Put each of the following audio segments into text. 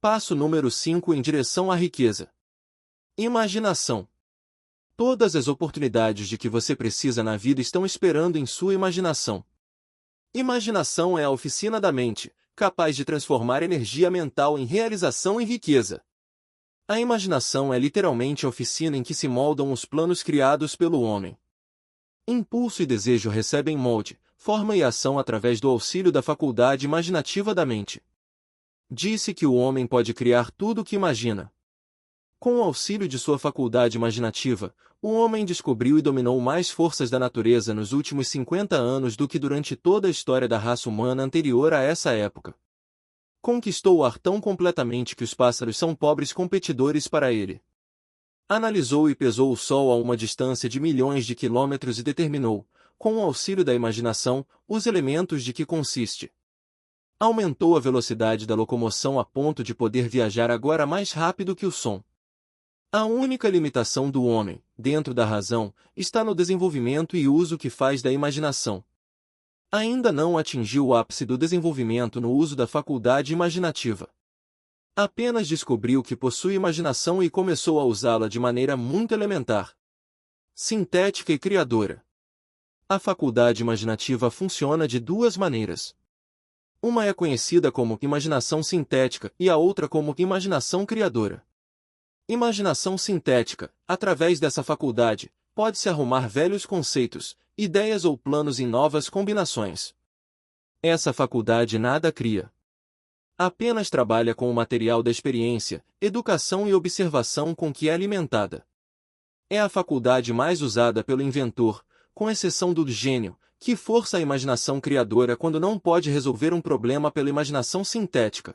Passo número 5 em direção à riqueza. Imaginação. Todas as oportunidades de que você precisa na vida estão esperando em sua imaginação. Imaginação é a oficina da mente, capaz de transformar energia mental em realização e riqueza. A imaginação é literalmente a oficina em que se moldam os planos criados pelo homem. Impulso e desejo recebem molde, forma e ação através do auxílio da faculdade imaginativa da mente. Disse que o homem pode criar tudo o que imagina. Com o auxílio de sua faculdade imaginativa, o homem descobriu e dominou mais forças da natureza nos últimos 50 anos do que durante toda a história da raça humana anterior a essa época. Conquistou o ar tão completamente que os pássaros são pobres competidores para ele. Analisou e pesou o Sol a uma distância de milhões de quilômetros e determinou, com o auxílio da imaginação, os elementos de que consiste. Aumentou a velocidade da locomoção a ponto de poder viajar agora mais rápido que o som. A única limitação do homem, dentro da razão, está no desenvolvimento e uso que faz da imaginação. Ainda não atingiu o ápice do desenvolvimento no uso da faculdade imaginativa. Apenas descobriu que possui imaginação e começou a usá-la de maneira muito elementar, sintética e criadora. A faculdade imaginativa funciona de duas maneiras. Uma é conhecida como imaginação sintética e a outra como imaginação criadora. Imaginação sintética, através dessa faculdade, pode-se arrumar velhos conceitos, ideias ou planos em novas combinações. Essa faculdade nada cria. Apenas trabalha com o material da experiência, educação e observação com que é alimentada. É a faculdade mais usada pelo inventor, com exceção do gênio, que força a imaginação criadora quando não pode resolver um problema pela imaginação sintética.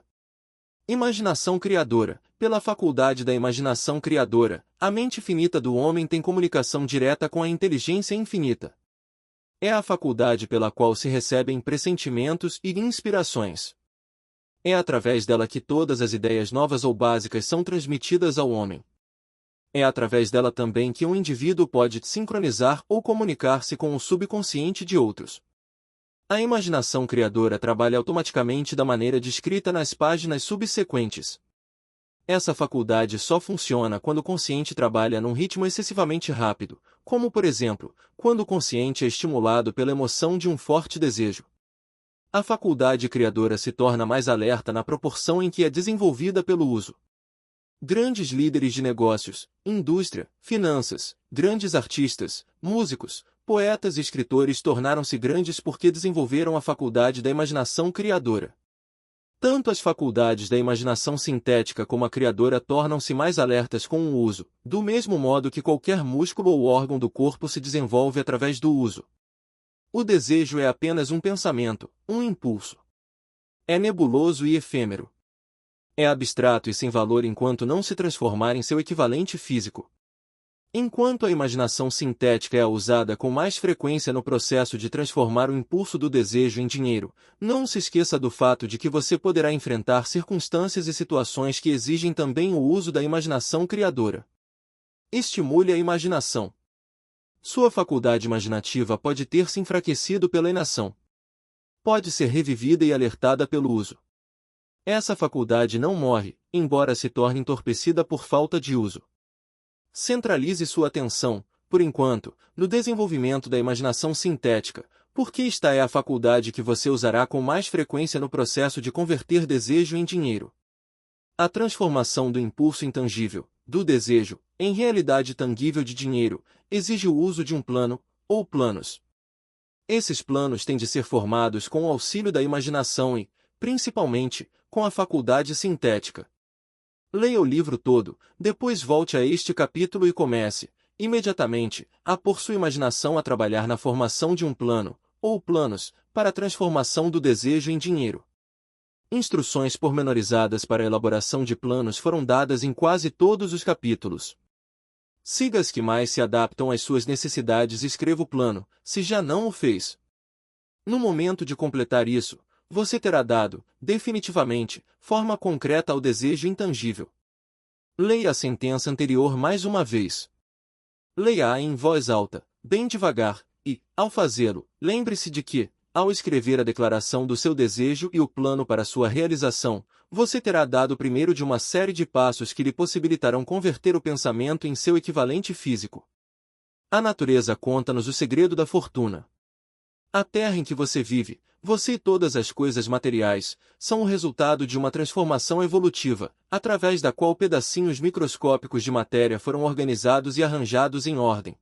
Imaginação criadora. Pela faculdade da imaginação criadora, a mente finita do homem tem comunicação direta com a inteligência infinita. É a faculdade pela qual se recebem pressentimentos e inspirações. É através dela que todas as ideias novas ou básicas são transmitidas ao homem. É através dela também que um indivíduo pode sincronizar ou comunicar-se com o subconsciente de outros. A imaginação criadora trabalha automaticamente da maneira descrita nas páginas subsequentes. Essa faculdade só funciona quando o consciente trabalha num ritmo excessivamente rápido, como por exemplo, quando o consciente é estimulado pela emoção de um forte desejo. A faculdade criadora se torna mais alerta na proporção em que é desenvolvida pelo uso. Grandes líderes de negócios, indústria, finanças, grandes artistas, músicos, poetas e escritores tornaram-se grandes porque desenvolveram a faculdade da imaginação criadora. Tanto as faculdades da imaginação sintética como a criadora tornam-se mais alertas com o uso, do mesmo modo que qualquer músculo ou órgão do corpo se desenvolve através do uso. O desejo é apenas um pensamento, um impulso. É nebuloso e efêmero. É abstrato e sem valor enquanto não se transformar em seu equivalente físico. Enquanto a imaginação sintética é usada com mais frequência no processo de transformar o impulso do desejo em dinheiro, não se esqueça do fato de que você poderá enfrentar circunstâncias e situações que exigem também o uso da imaginação criadora. Estimule a imaginação. Sua faculdade imaginativa pode ter se enfraquecido pela inação. Pode ser revivida e alertada pelo uso. Essa faculdade não morre, embora se torne entorpecida por falta de uso. Centralize sua atenção, por enquanto, no desenvolvimento da imaginação sintética, porque esta é a faculdade que você usará com mais frequência no processo de converter desejo em dinheiro. A transformação do impulso intangível, do desejo, em realidade tangível de dinheiro, exige o uso de um plano, ou planos. Esses planos têm de ser formados com o auxílio da imaginação e, principalmente, com a faculdade sintética. Leia o livro todo, depois volte a este capítulo e comece, imediatamente, a pôr sua imaginação a trabalhar na formação de um plano, ou planos, para a transformação do desejo em dinheiro. Instruções pormenorizadas para a elaboração de planos foram dadas em quase todos os capítulos. Siga as que mais se adaptam às suas necessidades e escreva o plano, se já não o fez. No momento de completar isso, você terá dado, definitivamente, forma concreta ao desejo intangível. Leia a sentença anterior mais uma vez. Leia-a em voz alta, bem devagar, e, ao fazê-lo, lembre-se de que, ao escrever a declaração do seu desejo e o plano para sua realização, você terá dado o primeiro de uma série de passos que lhe possibilitarão converter o pensamento em seu equivalente físico. A natureza conta-nos o segredo da fortuna. A terra em que você vive, você e todas as coisas materiais, são o resultado de uma transformação evolutiva, através da qual pedacinhos microscópicos de matéria foram organizados e arranjados em ordem.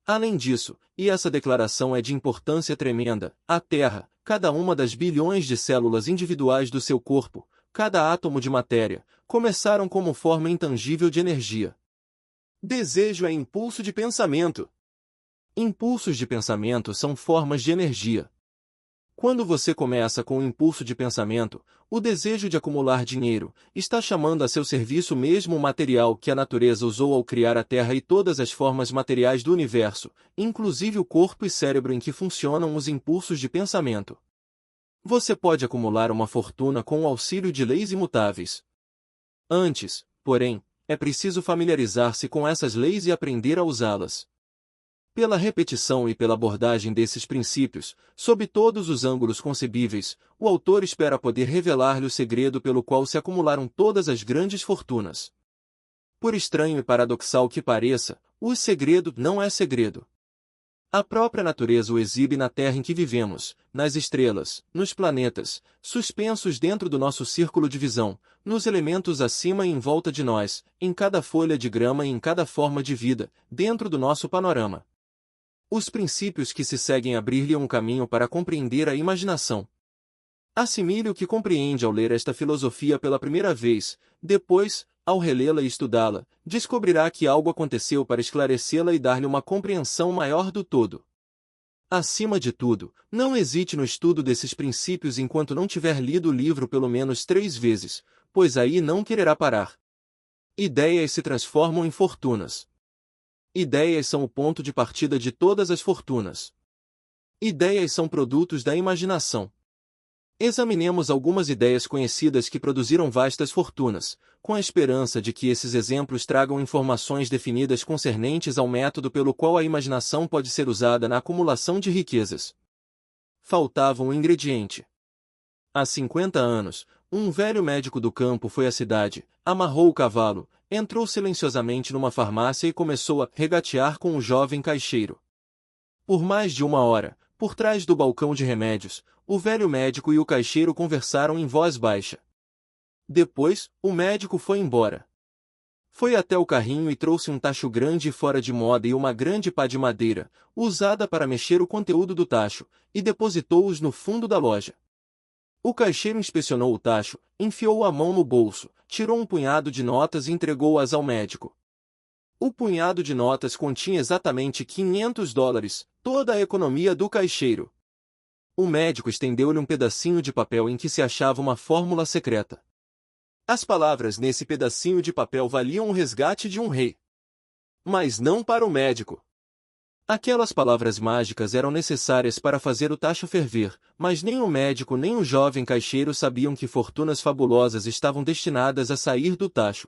Além disso, e essa declaração é de importância tremenda, a Terra, cada uma das bilhões de células individuais do seu corpo, cada átomo de matéria, começaram como forma intangível de energia. Desejo é impulso de pensamento. Impulsos de pensamento são formas de energia. Quando você começa com o impulso de pensamento, o desejo de acumular dinheiro, está chamando a seu serviço mesmo o material que a natureza usou ao criar a Terra e todas as formas materiais do universo, inclusive o corpo e cérebro em que funcionam os impulsos de pensamento. Você pode acumular uma fortuna com o auxílio de leis imutáveis. Antes, porém, é preciso familiarizar-se com essas leis e aprender a usá-las. Pela repetição e pela abordagem desses princípios, sob todos os ângulos concebíveis, o autor espera poder revelar-lhe o segredo pelo qual se acumularam todas as grandes fortunas. Por estranho e paradoxal que pareça, o segredo não é segredo. A própria natureza o exibe na Terra em que vivemos, nas estrelas, nos planetas, suspensos dentro do nosso círculo de visão, nos elementos acima e em volta de nós, em cada folha de grama e em cada forma de vida, dentro do nosso panorama. Os princípios que se seguem abrir-lhe um caminho para compreender a imaginação. Assimile o que compreende ao ler esta filosofia pela primeira vez, depois, ao relê-la e estudá-la, descobrirá que algo aconteceu para esclarecê-la e dar-lhe uma compreensão maior do todo. Acima de tudo, não hesite no estudo desses princípios enquanto não tiver lido o livro pelo menos 3 vezes, pois aí não quererá parar. Ideias se transformam em fortunas. Ideias são o ponto de partida de todas as fortunas. Ideias são produtos da imaginação. Examinemos algumas ideias conhecidas que produziram vastas fortunas, com a esperança de que esses exemplos tragam informações definidas concernentes ao método pelo qual a imaginação pode ser usada na acumulação de riquezas. Faltava um ingrediente. Há 50 anos, um velho médico do campo foi à cidade, amarrou o cavalo, entrou silenciosamente numa farmácia e começou a regatear com o jovem caixeiro. Por mais de 1 hora, por trás do balcão de remédios, o velho médico e o caixeiro conversaram em voz baixa. Depois, o médico foi embora. Foi até o carrinho e trouxe um tacho grande e fora de moda e uma grande pá de madeira, usada para mexer o conteúdo do tacho, e depositou-os no fundo da loja. O caixeiro inspecionou o tacho, enfiou a mão no bolso, tirou um punhado de notas e entregou-as ao médico. O punhado de notas continha exatamente $500, toda a economia do caixeiro. O médico estendeu-lhe um pedacinho de papel em que se achava uma fórmula secreta. As palavras nesse pedacinho de papel valiam o resgate de um rei. Mas não para o médico. Aquelas palavras mágicas eram necessárias para fazer o tacho ferver, mas nem o médico nem o jovem caixeiro sabiam que fortunas fabulosas estavam destinadas a sair do tacho.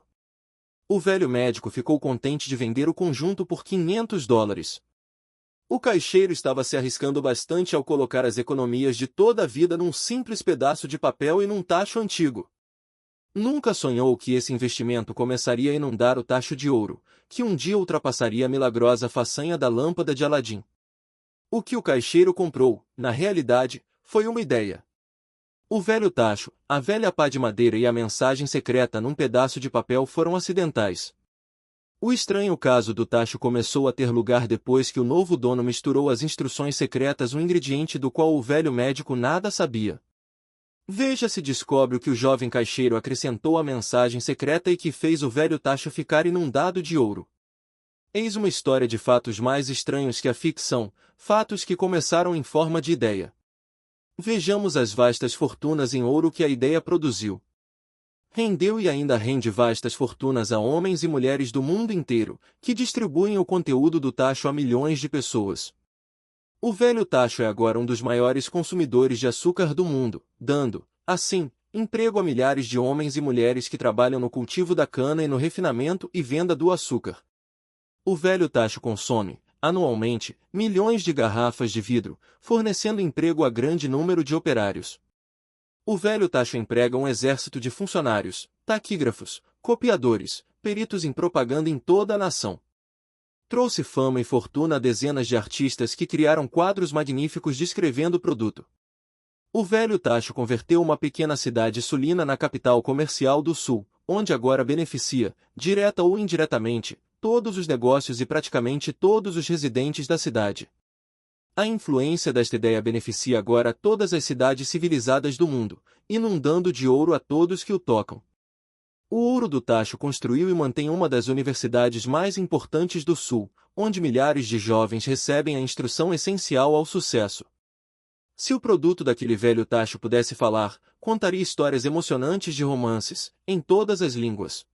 O velho médico ficou contente de vender o conjunto por $500. O caixeiro estava se arriscando bastante ao colocar as economias de toda a vida num simples pedaço de papel e num tacho antigo. Nunca sonhou que esse investimento começaria a inundar o tacho de ouro, que um dia ultrapassaria a milagrosa façanha da lâmpada de Aladim. O que o caixeiro comprou, na realidade, foi uma ideia. O velho tacho, a velha pá de madeira e a mensagem secreta num pedaço de papel foram acidentais. O estranho caso do tacho começou a ter lugar depois que o novo dono misturou às instruções secretas um ingrediente do qual o velho médico nada sabia. Veja se descobre o que o jovem caixeiro acrescentou à mensagem secreta e que fez o velho tacho ficar inundado de ouro. Eis uma história de fatos mais estranhos que a ficção, fatos que começaram em forma de ideia. Vejamos as vastas fortunas em ouro que a ideia produziu. Rendeu e ainda rende vastas fortunas a homens e mulheres do mundo inteiro, que distribuem o conteúdo do tacho a milhões de pessoas. O velho tacho é agora um dos maiores consumidores de açúcar do mundo, dando, assim, emprego a milhares de homens e mulheres que trabalham no cultivo da cana e no refinamento e venda do açúcar. O velho tacho consome, anualmente, milhões de garrafas de vidro, fornecendo emprego a grande número de operários. O velho tacho emprega um exército de funcionários, taquígrafos, copiadores, peritos em propaganda em toda a nação. Trouxe fama e fortuna a dezenas de artistas que criaram quadros magníficos descrevendo o produto. O velho tacho converteu uma pequena cidade sulina na capital comercial do sul, onde agora beneficia, direta ou indiretamente, todos os negócios e praticamente todos os residentes da cidade. A influência desta ideia beneficia agora todas as cidades civilizadas do mundo, inundando de ouro a todos que o tocam. O ouro do tacho construiu e mantém uma das universidades mais importantes do sul, onde milhares de jovens recebem a instrução essencial ao sucesso. Se o produto daquele velho tacho pudesse falar, contaria histórias emocionantes de romances, em todas as línguas.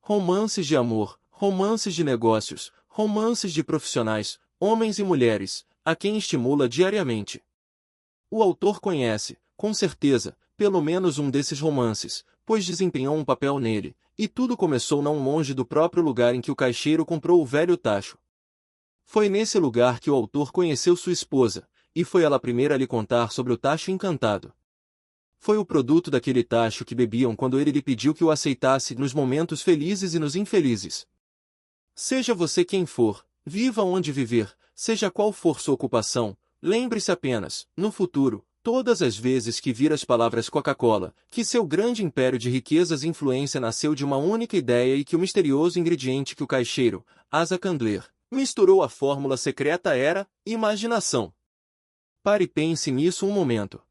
Romances de amor, romances de negócios, romances de profissionais, homens e mulheres, a quem estimula diariamente. O autor conhece, com certeza, pelo menos um desses romances, pois desempenhou um papel nele, e tudo começou não longe do próprio lugar em que o caixeiro comprou o velho tacho. Foi nesse lugar que o autor conheceu sua esposa, e foi ela a primeira a lhe contar sobre o tacho encantado. Foi o produto daquele tacho que bebiam quando ele lhe pediu que o aceitasse nos momentos felizes e nos infelizes. Seja você quem for, viva onde viver, seja qual for sua ocupação, lembre-se apenas, no futuro, todas as vezes que vir as palavras Coca-Cola, que seu grande império de riquezas e influência nasceu de uma única ideia e que o misterioso ingrediente que o caixeiro, Asa Candler, misturou à fórmula secreta era imaginação. Pare e pense nisso um momento.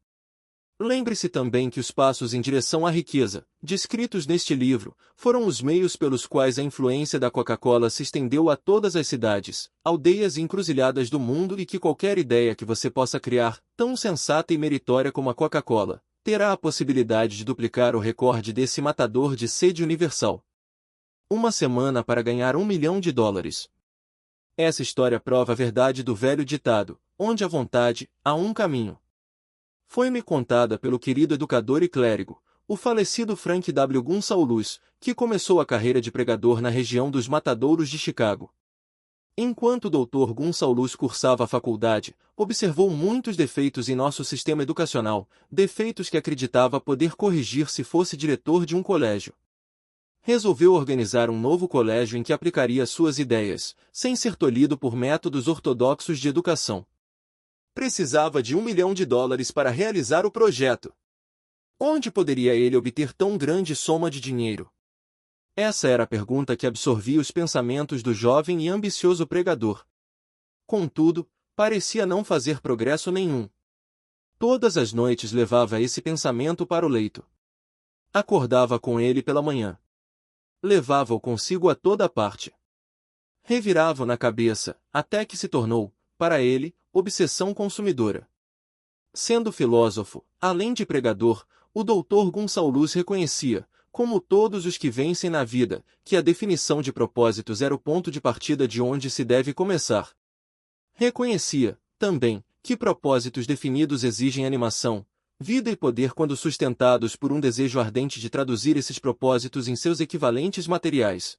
Lembre-se também que os passos em direção à riqueza, descritos neste livro, foram os meios pelos quais a influência da Coca-Cola se estendeu a todas as cidades, aldeias e encruzilhadas do mundo e que qualquer ideia que você possa criar, tão sensata e meritória como a Coca-Cola, terá a possibilidade de duplicar o recorde desse matador de sede universal. Uma semana para ganhar $1 milhão. Essa história prova a verdade do velho ditado, onde há vontade, há um caminho. Foi-me contada pelo querido educador e clérigo, o falecido Frank W. Gonsalves, que começou a carreira de pregador na região dos Matadouros de Chicago. Enquanto o Dr. Gonsalves cursava a faculdade, observou muitos defeitos em nosso sistema educacional, defeitos que acreditava poder corrigir se fosse diretor de um colégio. Resolveu organizar um novo colégio em que aplicaria suas ideias, sem ser tolhido por métodos ortodoxos de educação. Precisava de $1 milhão para realizar o projeto. Onde poderia ele obter tão grande soma de dinheiro? Essa era a pergunta que absorvia os pensamentos do jovem e ambicioso pregador. Contudo, parecia não fazer progresso nenhum. Todas as noites levava esse pensamento para o leito. Acordava com ele pela manhã. Levava-o consigo a toda parte. Revirava-o na cabeça, até que se tornou, para ele, obsessão consumidora. Sendo filósofo, além de pregador, o Dr. Gonsalves reconhecia, como todos os que vencem na vida, que a definição de propósitos era o ponto de partida de onde se deve começar. Reconhecia, também, que propósitos definidos exigem animação, vida e poder quando sustentados por um desejo ardente de traduzir esses propósitos em seus equivalentes materiais.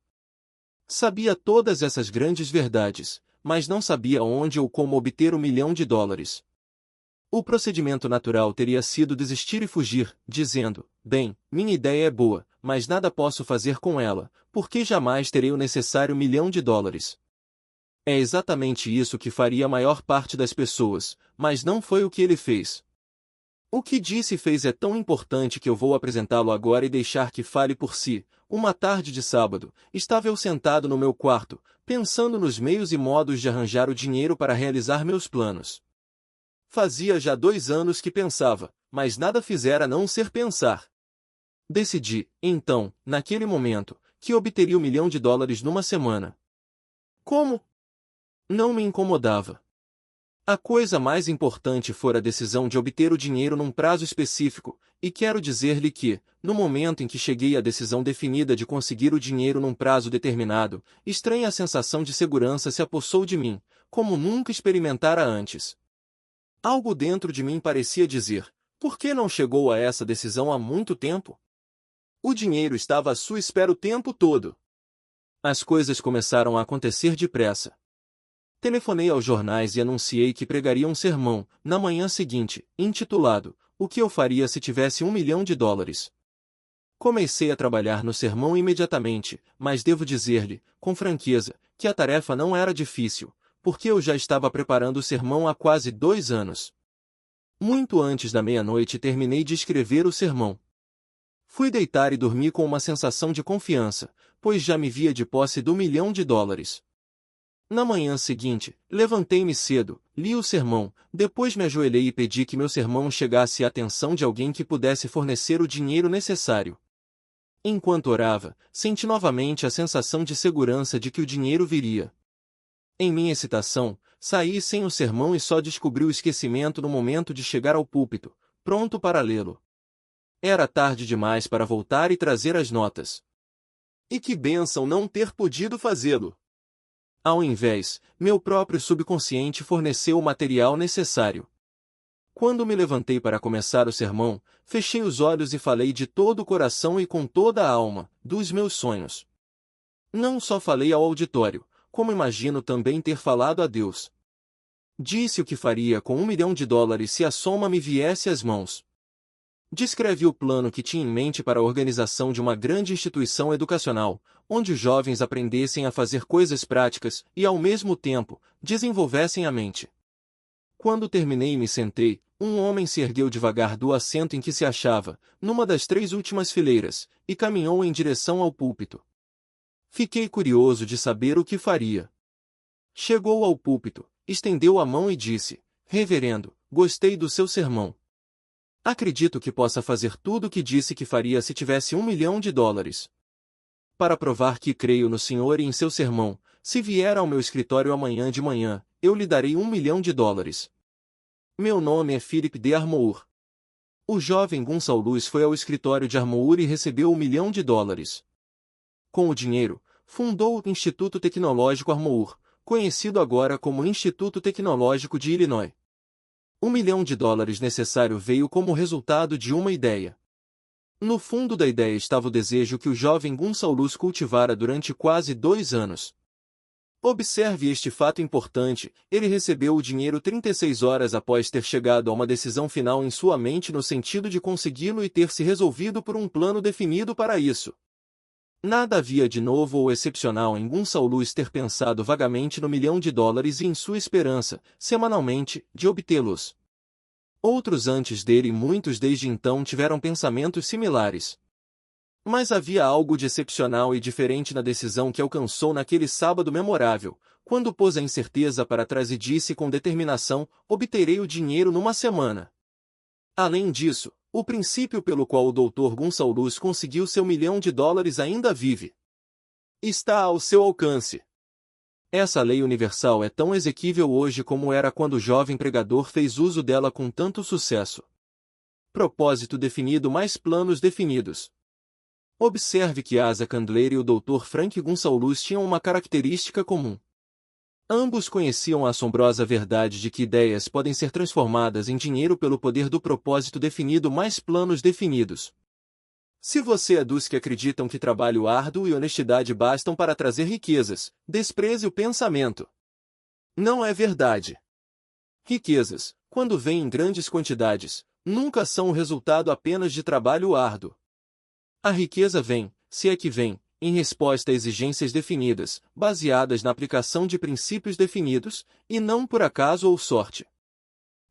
Sabia todas essas grandes verdades, mas não sabia onde ou como obter $1 milhão. O procedimento natural teria sido desistir e fugir, dizendo, bem, minha ideia é boa, mas nada posso fazer com ela, porque jamais terei o necessário $1 milhão. É exatamente isso que faria a maior parte das pessoas, mas não foi o que ele fez. O que disse e fez é tão importante que eu vou apresentá-lo agora e deixar que fale por si. Uma tarde de sábado, estava eu sentado no meu quarto, pensando nos meios e modos de arranjar o dinheiro para realizar meus planos. Fazia já 2 anos que pensava, mas nada fizera a não ser pensar. Decidi, então, naquele momento, que obteria $1 milhão numa semana. Como? Não me incomodava. A coisa mais importante fora a decisão de obter o dinheiro num prazo específico, e quero dizer-lhe que, no momento em que cheguei à decisão definida de conseguir o dinheiro num prazo determinado, estranha sensação de segurança se apossou de mim, como nunca experimentara antes. Algo dentro de mim parecia dizer, por que não chegou a essa decisão há muito tempo? O dinheiro estava à sua espera o tempo todo. As coisas começaram a acontecer depressa. Telefonei aos jornais e anunciei que pregaria um sermão, na manhã seguinte, intitulado O que eu faria se tivesse US$ 1 milhão? Comecei a trabalhar no sermão imediatamente, mas devo dizer-lhe, com franqueza, que a tarefa não era difícil, porque eu já estava preparando o sermão há quase 2 anos. Muito antes da meia-noite terminei de escrever o sermão. Fui deitar e dormi com uma sensação de confiança, pois já me via de posse do US$ 1 milhão. Na manhã seguinte, levantei-me cedo, li o sermão, depois me ajoelhei e pedi que meu sermão chegasse à atenção de alguém que pudesse fornecer o dinheiro necessário. Enquanto orava, senti novamente a sensação de segurança de que o dinheiro viria. Em minha excitação, saí sem o sermão e só descobri o esquecimento no momento de chegar ao púlpito, pronto para lê-lo. Era tarde demais para voltar e trazer as notas. E que bênção não ter podido fazê-lo! Ao invés, meu próprio subconsciente forneceu o material necessário. Quando me levantei para começar o sermão, fechei os olhos e falei de todo o coração e com toda a alma, dos meus sonhos. Não só falei ao auditório, como imagino também ter falado a Deus. Disse o que faria com US$ 1 milhão se a soma me viesse às mãos. Descrevi o plano que tinha em mente para a organização de uma grande instituição educacional, onde os jovens aprendessem a fazer coisas práticas e, ao mesmo tempo, desenvolvessem a mente. Quando terminei e me sentei, um homem se ergueu devagar do assento em que se achava, numa das 3 últimas fileiras, e caminhou em direção ao púlpito. Fiquei curioso de saber o que faria. Chegou ao púlpito, estendeu a mão e disse: Reverendo, gostei do seu sermão. Acredito que possa fazer tudo o que disse que faria se tivesse US$ 1 milhão. Para provar que creio no Senhor e em seu sermão, se vier ao meu escritório amanhã de manhã, eu lhe darei US$ 1 milhão. Meu nome é Philip D. Armour. O jovem Gonçalves foi ao escritório de Armour e recebeu US$ 1 milhão. Com o dinheiro, fundou o Instituto Tecnológico Armour, conhecido agora como Instituto Tecnológico de Illinois. US$ 1 milhão necessário veio como resultado de uma ideia. No fundo da ideia estava o desejo que o jovem Gonçalves cultivara durante quase 2 anos. Observe este fato importante: ele recebeu o dinheiro 36 horas após ter chegado a uma decisão final em sua mente no sentido de consegui-lo e ter se resolvido por um plano definido para isso. Nada havia de novo ou excepcional em Gonçalves ter pensado vagamente no US$ 1 milhão e em sua esperança, semanalmente, de obtê-los. Outros antes dele e muitos desde então tiveram pensamentos similares. Mas havia algo de excepcional e diferente na decisão que alcançou naquele sábado memorável, quando pôs a incerteza para trás e disse com determinação: obterei o dinheiro numa semana. Além disso, o princípio pelo qual o Dr. Gonçalves conseguiu seu US$ 1 milhão ainda vive. Está ao seu alcance. Essa lei universal é tão exequível hoje como era quando o jovem pregador fez uso dela com tanto sucesso. Propósito definido mais planos definidos. Observe que Asa Candler e o Dr. Frank Gonçalves tinham uma característica comum. Ambos conheciam a assombrosa verdade de que ideias podem ser transformadas em dinheiro pelo poder do propósito definido mais planos definidos. Se você é dos que acreditam que trabalho árduo e honestidade bastam para trazer riquezas, despreze o pensamento. Não é verdade. Riquezas, quando vêm em grandes quantidades, nunca são o resultado apenas de trabalho árduo. A riqueza vem, se é que vem, em resposta a exigências definidas, baseadas na aplicação de princípios definidos, e não por acaso ou sorte.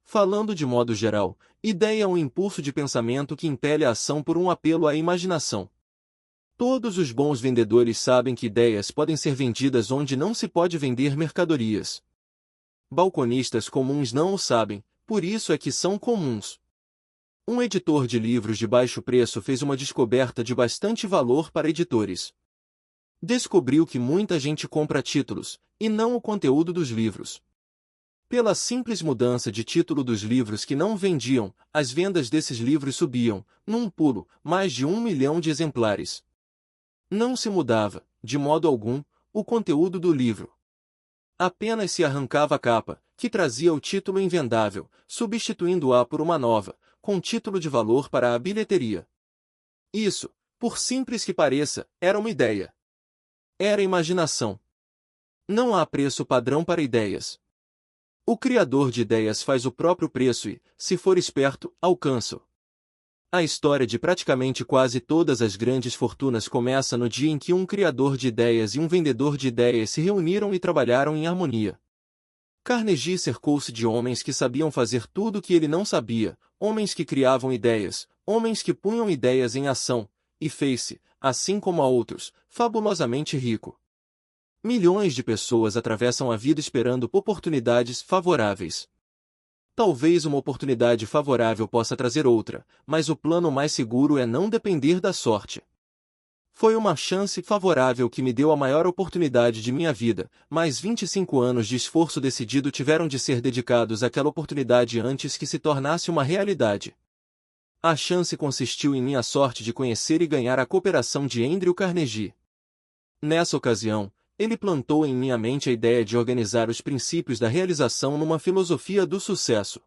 Falando de modo geral, ideia é um impulso de pensamento que impele a ação por um apelo à imaginação. Todos os bons vendedores sabem que ideias podem ser vendidas onde não se pode vender mercadorias. Balconistas comuns não o sabem, por isso é que são comuns. Um editor de livros de baixo preço fez uma descoberta de bastante valor para editores. Descobriu que muita gente compra títulos, e não o conteúdo dos livros. Pela simples mudança de título dos livros que não vendiam, as vendas desses livros subiam, num pulo, mais de 1 milhão de exemplares. Não se mudava, de modo algum, o conteúdo do livro. Apenas se arrancava a capa, que trazia o título invendável, substituindo-a por uma nova, com título de valor para a bilheteria. Isso, por simples que pareça, era uma ideia. Era imaginação. Não há preço padrão para ideias. O criador de ideias faz o próprio preço e, se for esperto, alcança-o. A história de praticamente quase todas as grandes fortunas começa no dia em que um criador de ideias e um vendedor de ideias se reuniram e trabalharam em harmonia. Carnegie cercou-se de homens que sabiam fazer tudo o que ele não sabia, homens que criavam ideias, homens que punham ideias em ação, e fez-se, assim como a outros, fabulosamente rico. Milhões de pessoas atravessam a vida esperando oportunidades favoráveis. Talvez uma oportunidade favorável possa trazer outra, mas o plano mais seguro é não depender da sorte. Foi uma chance favorável que me deu a maior oportunidade de minha vida, mas 25 anos de esforço decidido tiveram de ser dedicados àquela oportunidade antes que se tornasse uma realidade. A chance consistiu em minha sorte de conhecer e ganhar a cooperação de Andrew Carnegie. Nessa ocasião, ele plantou em minha mente a ideia de organizar os princípios da realização numa filosofia do sucesso.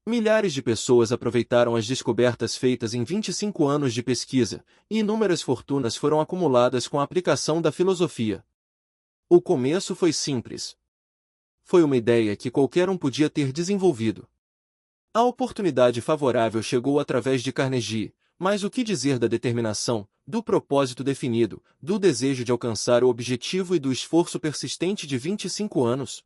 Milhares de pessoas aproveitaram as descobertas feitas em 25 anos de pesquisa, e inúmeras fortunas foram acumuladas com a aplicação da filosofia. O começo foi simples. Foi uma ideia que qualquer um podia ter desenvolvido. A oportunidade favorável chegou através de Carnegie, mas o que dizer da determinação, do propósito definido, do desejo de alcançar o objetivo e do esforço persistente de 25 anos?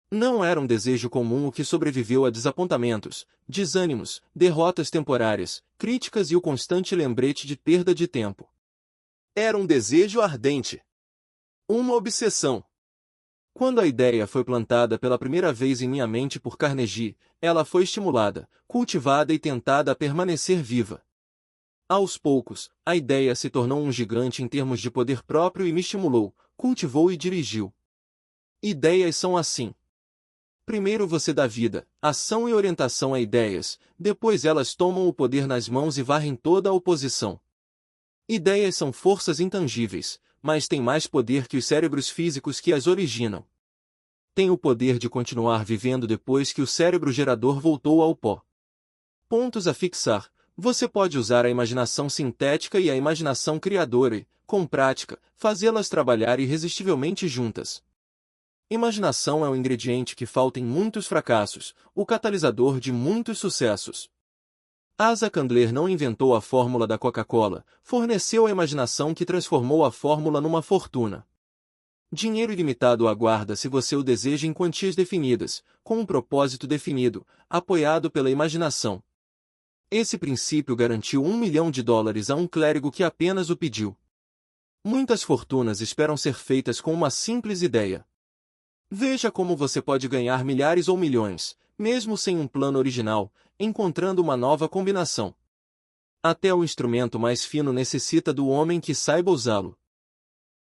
Não era um desejo comum o que sobreviveu a desapontamentos, desânimos, derrotas temporárias, críticas e o constante lembrete de perda de tempo. Era um desejo ardente. Uma obsessão. Quando a ideia foi plantada pela primeira vez em minha mente por Carnegie, ela foi estimulada, cultivada e tentada a permanecer viva. Aos poucos, a ideia se tornou um gigante em termos de poder próprio e me estimulou, cultivou e dirigiu. Ideias são assim. Primeiro você dá vida, ação e orientação a ideias, depois elas tomam o poder nas mãos e varrem toda a oposição. Ideias são forças intangíveis, mas têm mais poder que os cérebros físicos que as originam. Têm o poder de continuar vivendo depois que o cérebro gerador voltou ao pó. Pontos a fixar. Você pode usar a imaginação sintética e a imaginação criadora e, com prática, fazê-las trabalhar irresistivelmente juntas. Imaginação é o ingrediente que falta em muitos fracassos, o catalisador de muitos sucessos. Asa Candler não inventou a fórmula da Coca-Cola, forneceu a imaginação que transformou a fórmula numa fortuna. Dinheiro ilimitado aguarda se você o deseja em quantias definidas, com um propósito definido, apoiado pela imaginação. Esse princípio garantiu $1 milhão a um clérigo que apenas o pediu. Muitas fortunas esperam ser feitas com uma simples ideia. Veja como você pode ganhar milhares ou milhões, mesmo sem um plano original, encontrando uma nova combinação. Até o instrumento mais fino necessita do homem que saiba usá-lo.